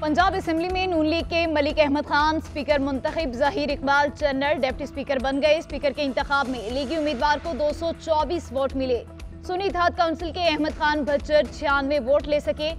Punjab assembly में नून league के Malik Ahmad Khan speaker मुंतखब, ज़हीर इकबाल चन्नर डिप्टी स्पीकर बन गए। स्पीकर के इंतखाब में लीगी उम्मीदवार को 224 वोट मिले। सुन्नी इत्तेहाद काउंसिल के अहमद खान भच्चर 96 वोट ले सके।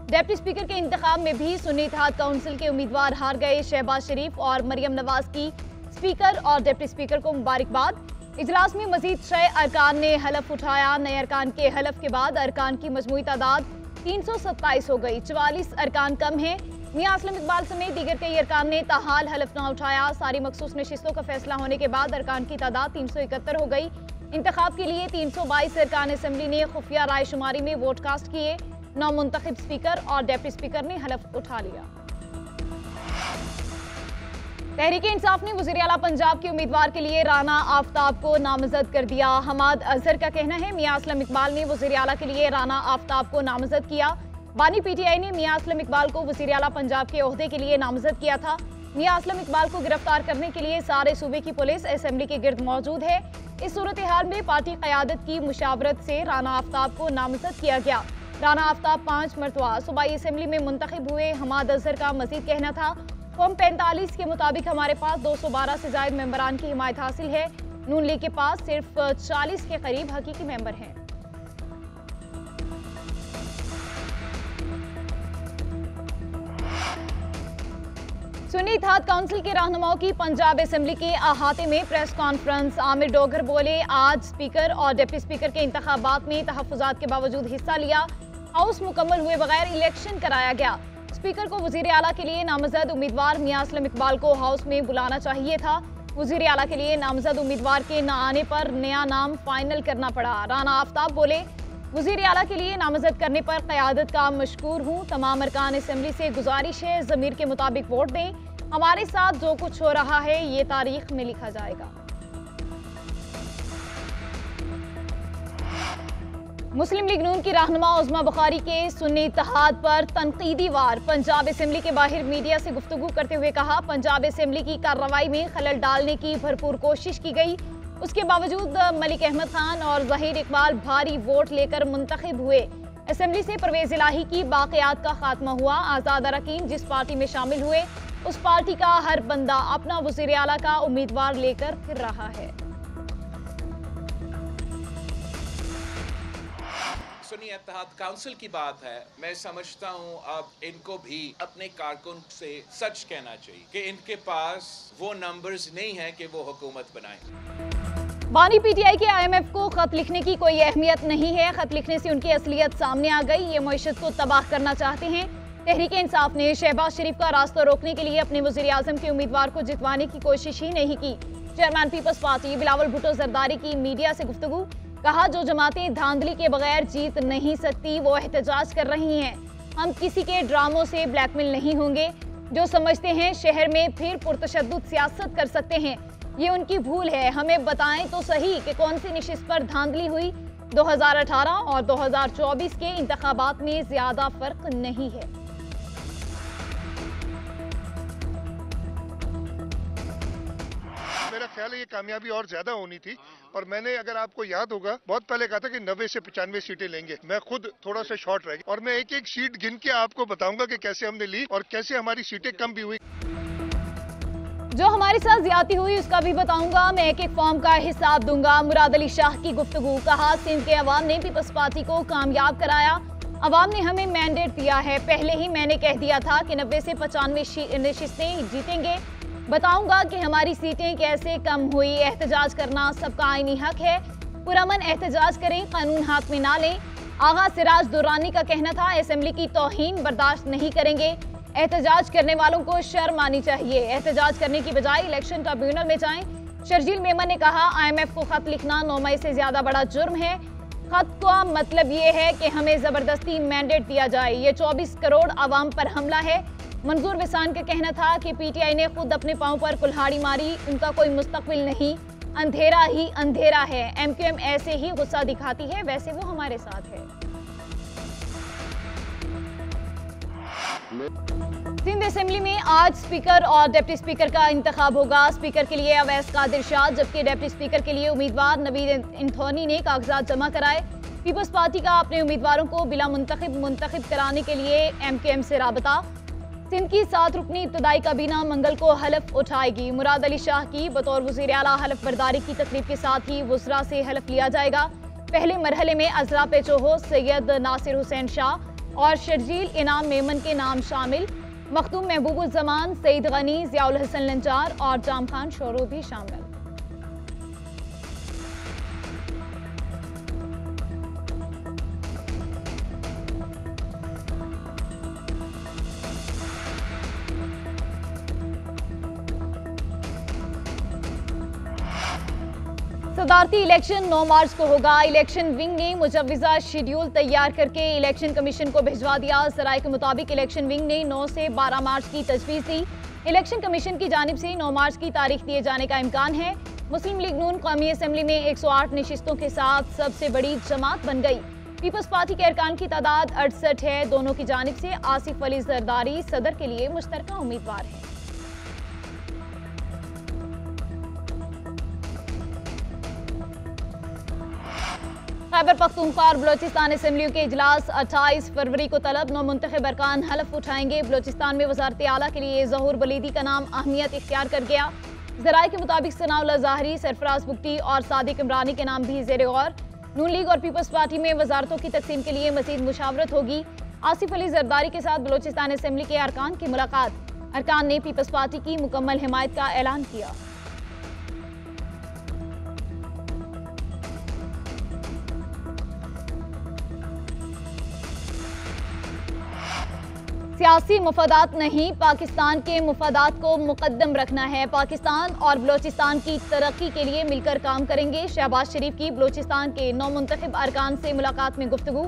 डिप्टी स्पीकर के इंतखाब में भी सुन्नी इत्तेहाद काउंसिल के उम्मीदवार हार गए। शहबाज शरीफ और मरियम नवाज की स्पीकर और डिप्टी स्पीकर को मुबारकबाद। इजलास में मजीद 6 अरकान ने हलफ उठाया। नए अरकान के हलफ के बाद अरकान की मजमूई तादाद 327 हो गई। 44 अरकान कम है। मियां असलम इकबाल समेत दीगर कई अरकान ने ताहाल हलफ न उठाया। सारी मखसूस नशिस्तों का फैसला होने के बाद अरकान की तादाद 371 हो गई। इंतखाब के लिए 322 अरकान असेंबली ने खुफिया राय शुमारी में वोट कास्ट किए। 9 मुंतखब स्पीकर और डिप्टी स्पीकर ने हलफ उठा लिया। तहरीक इंसाफ ने वज़ीर आला पंजाब के उम्मीदवार के लिए राना आफ्ताब को नामजद कर दिया। हमाद अजहर का कहना है मियां असलम इकबाल ने वज़ीर आला के लिए राना आफ्ताब को नामजद किया। बानी पीटीआई ने मियां असलम इकबाल को वज़ीर आला पंजाब के ओहदे के लिए नामजद किया था। मियां असलम इकबाल को गिरफ्तार करने के लिए सारे सूबे की पुलिस असेंबली के गिर्द मौजूद है। इस सूरत हाल में पार्टी क़यादत की मुशावरत से राना आफ्ताब को नामजद किया गया। राना आफ्ताब 5 मरतबा सूबाई असेंबली में मुंतखब हुए। हमाद अजहर का मजीद कहना था फॉर्म 45 के मुताबिक हमारे पास 212 से ज़ायद मेंबरान की हिमायत हासिल है। नून लीग के पास सिर्फ 40 के करीब हकीकी मेंबर हैं। सुन्नी इत्तेहाद काउंसिल के रहनुमाओं की पंजाब असेंबली के अहाते में प्रेस कॉन्फ्रेंस। आमिर डोगर बोले, आज स्पीकर और डिप्टी स्पीकर के इंतखाबात में तहफ़्फ़ुज़ात के बावजूद हिस्सा लिया। हाउस मुकम्मल हुए बगैर इलेक्शन कराया गया। स्पीकर को वज़ीर आला के लिए नामजद उम्मीदवार मियां असलम इकबाल को हाउस में बुलाना चाहिए था। वज़ीर आला के लिए नामजद उम्मीदवार के न आने पर नया नाम फाइनल करना पड़ा। राना आफ्ताब बोले, वज़ीर आला के लिए नामजद करने पर क़यादत का मशकूर हूँ। तमाम अरकान असेंबली से गुजारिश है ज़मीर के मुताबिक वोट दें। हमारे साथ जो कुछ हो रहा है ये तारीख में लिखा जाएगा। मुस्लिम लीग नून की रहनुमा उज़्मा बुखारी के सुन्नी इत्तेहाद पर तनकीदी वार। पंजाब असेंबली के बाहर मीडिया से गुफ्तगू करते हुए कहा, पंजाब असेंबली की कार्रवाई में खलल डालने की भरपूर कोशिश की गई। उसके बावजूद मलिक अहमद खान और ज़हीर इकबाल भारी वोट लेकर मुंतखब हुए। असेंबली से परवेज़ इलाही की बाक़ियात का खात्मा हुआ। आज़ाद अरकान जिस पार्टी में शामिल हुए उस पार्टी का हर बंदा अपना वज़ीर आला का उम्मीदवार लेकर फिर रहा है। सुन्नी इत्तेहाद काउंसिल की बात है, मैं समझता हूँ अब इनको भी अपने कारकुन से सच कहना चाहिए कि इनके पास वो नंबर्स नहीं है कि वो हुकूमत बनाएं। बानी पीटीआई के IMF को खत लिखने की कोई अहमियत नहीं है। खत लिखने से उनकी असलियत सामने आ गई। ये मईशत को तबाह करना चाहते हैं। तहरीक इंसाफ ने शहबाज शरीफ का रास्ता रोकने के लिए अपने वज़ीर आज़म के उम्मीदवार को जितवाने की कोशिश ही नहीं की। चेयरमैन पीपल्स पार्टी बिलावल भुट्टो जरदारी की मीडिया से गुफ्तगू। कहा, जो जमातें धांधली के बगैर जीत नहीं सकती वो एहतजाज कर रही हैं। हम किसी के ड्रामों से ब्लैकमेल नहीं होंगे। जो समझते हैं शहर में फिर पुरतशद्दुद सियासत कर सकते हैं, ये उनकी भूल है। हमें बताएं तो सही कि कौन सी नशिस्त पर धांधली हुई। 2018 और 2024 के इंतखाबात में ज्यादा फर्क नहीं है। मेरा ख्याल है ये कामयाबी और ज्यादा होनी थी। और मैंने, अगर आपको याद होगा, बहुत पहले कहा था कि 90 से 95 सीटें लेंगे। मैं खुद थोड़ा सा शॉर्ट रह गया और मैं एक एक सीट गिन के आपको बताऊंगा कि कैसे हमने ली और कैसे हमारी सीटें कम भी हुई। जो हमारे साथ ज्यादती हुई उसका भी बताऊंगा। मैं एक एक फॉर्म का हिसाब दूंगा। मुराद अली शाह की गुफ्तगू। कहा, सिंध के अवाम ने पीपल्स पार्टी को कामयाब कराया। अवाम ने हमें मैंडेट दिया है। पहले ही मैंने कह दिया था कि 90 से 95 नशिस्तें जीतेंगे। बताऊंगा कि हमारी सीटें कैसे कम हुई। एहतजाज करना सबका आईनी हक है। पुरअमन एहतजाज करें, कानून हाथ में ना लें। आगा सिराज दुरानी का कहना था, असेंबली की तौहीन बर्दाश्त नहीं करेंगे। एहतजाज करने वालों को शर्म आनी चाहिए। एहतजाज करने की बजाय इलेक्शन ट्रिब्यूनल में जाएं। शर्जील मेमन ने कहा, IMF को खत लिखना 9 मई से ज्यादा बड़ा जुर्म है। खत का मतलब ये है कि हमें जबरदस्ती मैंडेट दिया जाए। ये 24 करोड़ आवाम पर हमला है। मंजूर विसान का कहना था कि पीटीआई ने खुद अपने पांव पर कुल्हाड़ी मारी। उनका कोई मुस्तकबिल नहीं, अंधेरा ही अंधेरा है। MQM ऐसे ही गुस्सा दिखाती है, वैसे वो हमारे साथ है। सिंध असेंबली में आज स्पीकर और डिप्टी स्पीकर का इंतखाब होगा। स्पीकर के लिए अवैस कादिर शाह, जबकि डिप्टी स्पीकर के लिए उम्मीदवार नवीद इंथोनी ने कागजात जमा कराए। पीपल्स पार्टी का अपने उम्मीदवारों को बिला मुंतखब कराने के लिए MQM से राबता। सिंध की 7 रुकनी इब्तदाई काबीना मंगल को हलफ उठाएगी। मुराद अली शाह की बतौर वज़ीर आला हलफ बर्दारी की तकरीब के साथ ही वुज़रा से हलफ लिया जाएगा। पहले मरहले में अजला पेचोहो, सैयद नासिर हुसैन शाह और शर्जील इनाम मेमन के नाम शामिल। मखदूम महबूबुज़्ज़मान, सईद गनी, ज़ियाउल हसन लंचार और जाम खान शोरो भी शामिल। सदारती इलेक्शन 9 मार्च को होगा। इलेक्शन विंग ने मुजव्विज़ा शेड्यूल तैयार करके इलेक्शन कमीशन को भिजवा दिया। ज़राए के मुताबिक इलेक्शन विंग ने 9 से 12 मार्च की तजवीज़ दी। इलेक्शन कमीशन की जानिब से 9 मार्च की तारीख दिए जाने का इम्कान है। मुस्लिम लीग नून कौमी असम्बली में 108 नशिस्तों के साथ सबसे बड़ी जमात बन गई। पीपल्स पार्टी के अरकान की तादाद 68 है। दोनों की जानिब से आसिफ अली जरदारी सदर के लिए मुश्तरका उम्मीदवार हैं। खैबर पख्तूनख्वा और बलोचिस्तान असम्बलियों के इजलास 28 फरवरी को तलब। 9 मुंतखब अरकान हलफ उठाएंगे। बलोचिस्तान में वजारत आला के लिए ज़हूर बलीदी का नाम अहमियत इख्तियार कर गया। ज़राए के मुताबिक सनाउल्लाह ज़ाहरी, सरफराज बुगटी और सादिक इमरानी के नाम भी ज़ेर गौर। नून लीग और पीपल्स पार्टी में वजारतों की तकसीम के लिए मज़ीद मुशावरत होगी। आसिफ अली जरदारी के साथ बलोचिस्तान असम्बली के अरकान की मुलाकात। अरकान ने पीपल्स पार्टी की मुकम्मल हिमायत का ऐलान किया। सियासी मुफादात नहीं, पाकिस्तान के मुफादात को मुकद्दम रखना है। पाकिस्तान और बलोचिस्तान की तरक्की के लिए मिलकर काम करेंगे। शहबाज शरीफ की बलोचिस्तान के 9 मुंतखब अरकान से मुलाकात में गुफ्तगू।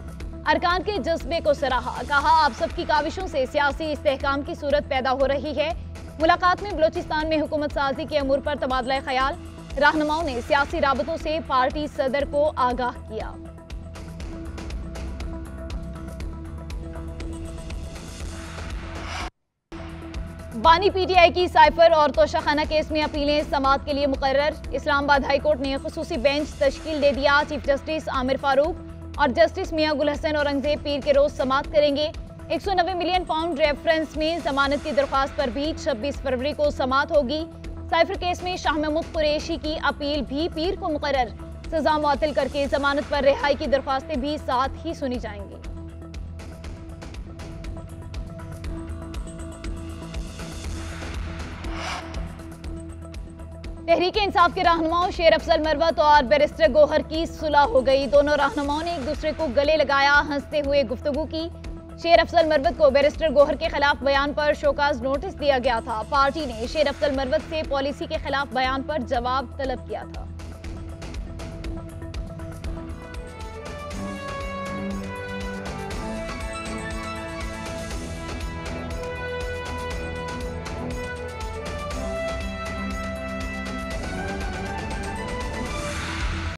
अरकान के जज्बे को सराहा, कहा आप सबकी काविशों से सियासी इस्तेहकाम की सूरत पैदा हो रही है। मुलाकात में बलोचिस्तान में हुकूमत साजी के अमूर पर तबादला ख्याल। रहनुमाओं ने सियासी राबतों से पार्टी सदर को आगाह किया। बानी पीटीआई की साइफर और तोशाखाना केस में अपीलें समाअत के लिए मुकर्रर। इस्लामाबाद हाईकोर्ट ने खुसूसी बेंच तश्कील दे दिया। चीफ जस्टिस आमिर फारूक और जस्टिस मियां गुल हसन औरंगजेब पीर के रोज समाअत करेंगे। 190 मिलियन पाउंड रेफरेंस में जमानत की दरख्वास्त पर भी 26 फरवरी को समाअत होगी। साइफर केस में शाह महमूद कुरैशी की अपील भी पीर को मुकर्रर। सजा मुअत्तल करके जमानत पर रिहाई की दरख्वास्तें भी साथ ही सुनी जाएंगी। तहरीक इंसाफ के रहनुमाओं शेर अफजल मरवत और बैरिस्टर गोहर की सुलह हो गई। दोनों रहनुमाओं ने एक दूसरे को गले लगाया, हंसते हुए गुफ्तगू की। शेर अफजल मरवत को बैरिस्टर गोहर के खिलाफ बयान पर शोकाज नोटिस दिया गया था। पार्टी ने शेर अफजल मरवत से पॉलिसी के खिलाफ बयान पर जवाब तलब किया था।